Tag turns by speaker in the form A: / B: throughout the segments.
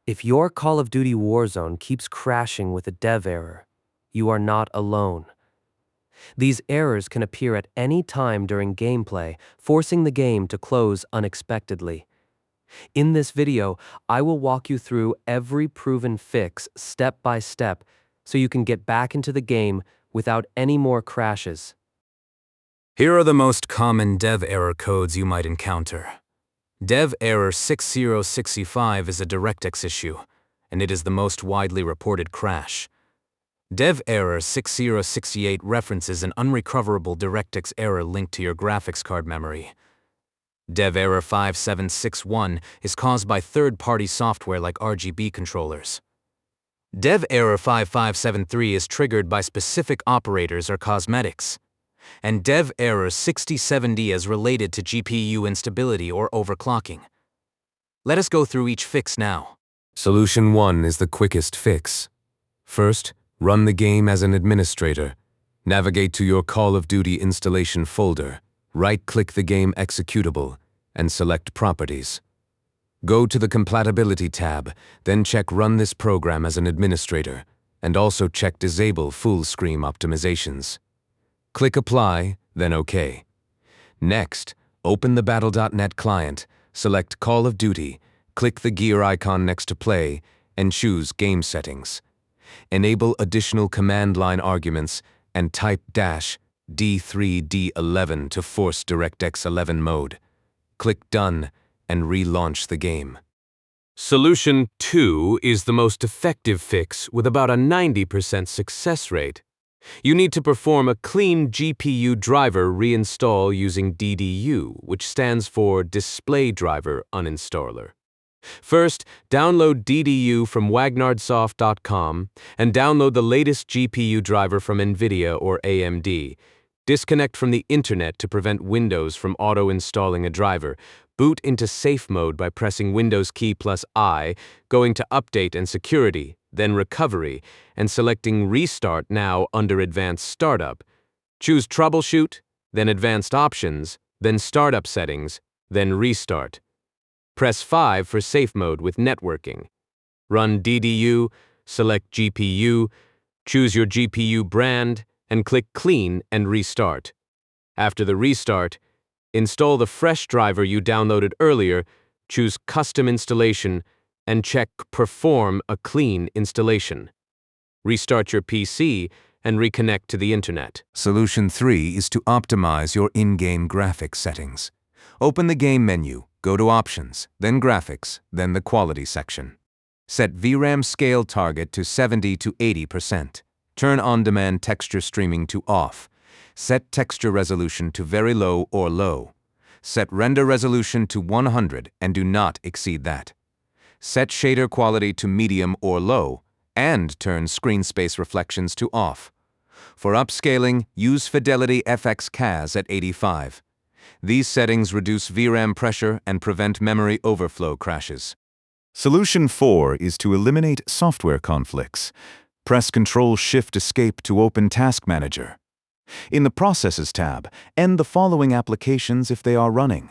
A: If your Call of Duty Warzone keeps crashing with a dev error, you are not alone. These errors can appear at any time during gameplay, forcing the game to close unexpectedly. In this video, I will walk you through every proven fix step by step so you can get back into the game without any more crashes.
B: Here are the most common dev error codes you might encounter. Dev error 6065 is a DirectX issue, and it is the most widely reported crash. Dev error 6068 references an unrecoverable DirectX error linked to your graphics card memory. Dev error 5761 is caused by third-party software like RGB controllers. Dev error 5573 is triggered by specific operators or cosmetics. And dev error 6070 is related to GPU instability or overclocking. Let us go through each fix now.
C: Solution 1 is the quickest fix. First, run the game as an administrator. Navigate to your Call of Duty installation folder, right-click the game executable, and select Properties. Go to the Compatibility tab, then check Run this program as an administrator, and also check Disable Full Screen Optimizations. Click Apply, then OK. Next, open the Battle.net client, select Call of Duty, click the gear icon next to Play, and choose Game Settings. Enable additional command line arguments and type -D3D11 to force DirectX 11 mode. Click Done and relaunch the game.
D: Solution 2 is the most effective fix with about a 90% success rate. You need to perform a clean GPU driver reinstall using DDU, which stands for Display Driver Uninstaller. First, download DDU from wagnardsoft.com and download the latest GPU driver from NVIDIA or AMD. Disconnect from the internet to prevent Windows from auto-installing a driver. Boot into safe mode by pressing Windows key plus I, going to Update and Security, then Recovery, and selecting Restart now under Advanced Startup. Choose Troubleshoot, then Advanced Options, then Startup Settings, then Restart. Press 5 for Safe Mode with Networking. Run DDU, select GPU, choose your GPU brand, and click Clean and Restart. After the restart, install the fresh driver you downloaded earlier, choose Custom Installation, and check Perform a Clean Installation. Restart your PC and reconnect to the internet.
C: Solution 3 is to optimize your in-game graphics settings. Open the Game menu, go to Options, then Graphics, then the Quality section. Set VRAM scale target to 70 to 80%. Turn on-demand texture streaming to off. Set texture resolution to very low or low. Set render resolution to 100 and do not exceed that. Set shader quality to medium or low, and turn screen space reflections to off. For upscaling, use Fidelity FX CAS at 85. These settings reduce VRAM pressure and prevent memory overflow crashes.
E: Solution 4 is to eliminate software conflicts. Press Ctrl-Shift-Escape to open Task Manager. In the Processes tab, end the following applications if they are running: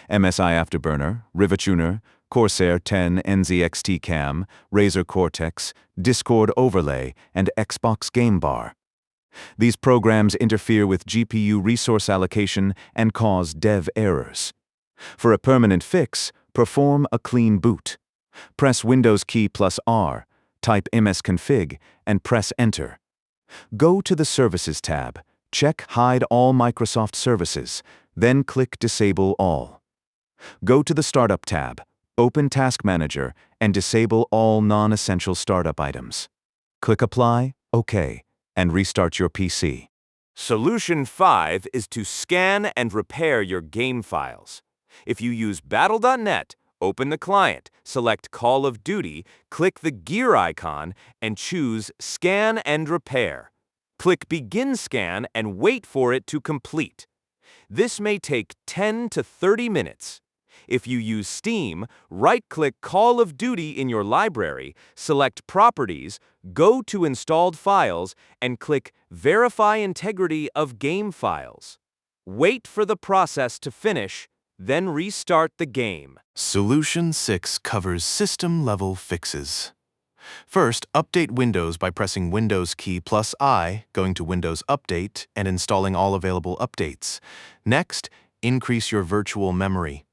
E: MSI Afterburner, Rivatuner, Corsair 10 NZXT Cam, Razer Cortex, Discord Overlay, and Xbox Game Bar. These programs interfere with GPU resource allocation and cause dev errors. For a permanent fix, perform a clean boot. Press Windows key plus R, type msconfig, and press Enter. Go to the Services tab, check Hide All Microsoft Services, then click Disable All. Go to the Startup tab, open Task Manager, and disable all non-essential startup items. Click Apply, OK, and restart your PC.
F: Solution 5 is to scan and repair your game files. If you use Battle.net, open the client, select Call of Duty, click the gear icon, and choose Scan and Repair. Click Begin Scan and wait for it to complete. This may take 10 to 30 minutes. If you use Steam, right-click Call of Duty in your library, select Properties, go to Installed Files, and click Verify Integrity of Game Files. Wait for the process to finish, then restart the game.
G: Solution 6 covers system-level fixes. First, update Windows by pressing Windows key plus I, going to Windows Update, and installing all available updates. Next, increase your virtual memory.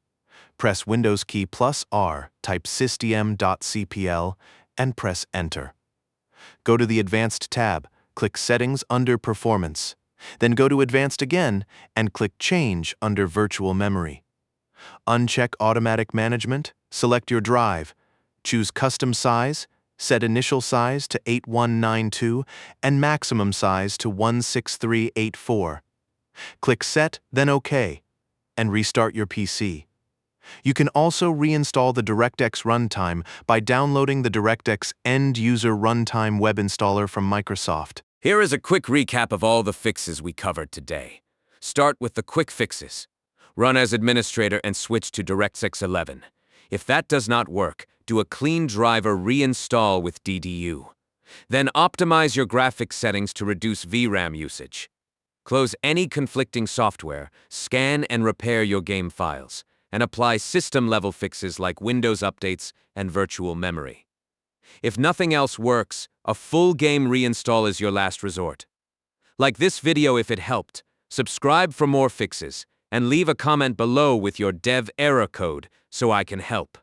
G: Press Windows key plus R, type system.cpl, and press Enter. Go to the Advanced tab, click Settings under Performance. Then go to Advanced again, and click Change under Virtual Memory. Uncheck Automatic Management, select your drive, choose Custom Size, set initial size to 8192 and maximum size to 16384. Click Set, then OK, and restart your PC. You can also reinstall the DirectX runtime by downloading the DirectX End-User Runtime Web Installer from Microsoft.
B: Here is a quick recap of all the fixes we covered today. Start with the quick fixes. Run as administrator and switch to DirectX 11. If that does not work, do a clean driver reinstall with DDU. Then optimize your graphics settings to reduce VRAM usage. Close any conflicting software, scan and repair your game files, and apply system-level fixes like Windows updates and virtual memory. If nothing else works, a full game reinstall is your last resort. Like this video if it helped, subscribe for more fixes, and leave a comment below with your dev error code so I can help.